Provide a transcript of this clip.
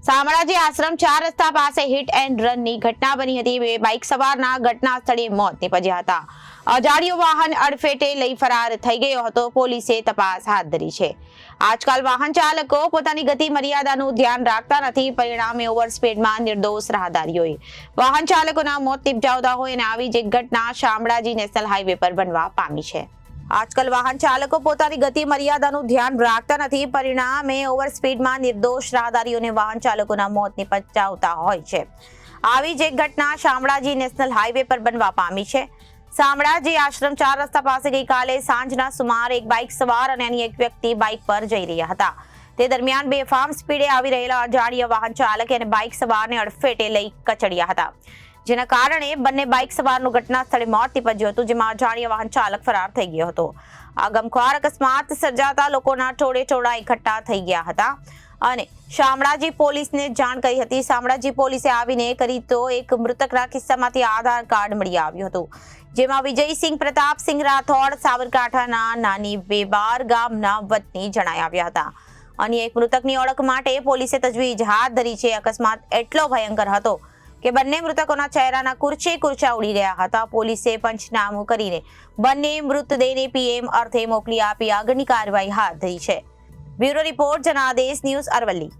શામળાજી આશ્રમ 4 રસ્તા પાસે hit and રનની ઘટના બની હતી। બે બાઇક સવારના ઘટના સ્થળે મોત નીપજ્યા હતા। અજાણ્યો વાહન અડફેટે લઈ ફરાર થઈ ગયો હતો। પોલીસે તપાસ હાથ ધરી છે। આજકાલ વાહન ચાલકો પોતાની ગતિ મર્યાદાનું ધ્યાન રાખતા નથી। પરિણામે ઓવર સ્પીડમાં નિર્દોષ રાહદારીઓએ વાહન ચાલકોના મોત નિપજાવતા હોય અને આવી જ એક ઘટના શામળાજી નેશનલ હાઈવે પર બનવા પામી છે। આજકાલ વાહન ચાલકો પોતાની ગતિ મર્યાદાનું ધ્યાન રાખતા નથી। પરિણામે ઓવર સ્પીડમાં નિર્દોષ રાહદારીઓને વાહન ચાલકોના મોત નિપજાવતા હોય છે। આવી જ એક ઘટના શામળાજી નેશનલ હાઈવે પર બનવા પામી છે। શામળાજી આશ્રમ 4 રસ્તા પાસે ગઈકાલે સાંજના સુમારે એક બાઇક સવાર અને અન્ય એક વ્યક્તિ બાઇક પર જઈ રહ્યા હતા। તે દરમિયાન બેફામ સ્પીડે આવી રહેલા અજાણ્યા વાહન ચાલકે અને બાઇક સવારને અડફેટે લઈ કચડ્યા હતા, જેના કારણે બંને બાઇક સવારનું ઘટના સ્થળે મોત નીપજ્યું હતું, જેમાં અજાણ્યા વાહન ચાલક ફરાર થઈ ગયો હતો। આ ગમખ્વાર અકસ્માત સર્જાતા લોકોના ટોળે ટોળા એકઠા થઈ ગયા હતા અને શામળાજી પોલીસને જાણ કરી હતી। શામળાજી પોલીસે આવીને કરી તો એક મૃતકના કિસ્સામાંથી આધાર કાર્ડ મળી આવ્યું હતું, જેમાં વિજયસિંહ પ્રતાપસિંહ રાઠોડ સાબરકાંઠાના નાની વેબાર ગામના વતની જણાઈ આવ્યા હતા। અન્ય એક મૃતકની ઓળખ માટે પોલીસે તજવીજ હાથ ધરી છે। અકસ્માત એટલો ભયંકર હતો કે બંને મૃતકોના ચહેરાના કુરચા ઉડી ગયા હતા। પોલીસે પંચનામું કરીને બંને મૃતદેહને પીએમ અર્થે મોકલી આપી આગળની કાર્યવાહી હાથ ધરી છે। Bureau report Janadesh news Aravalli.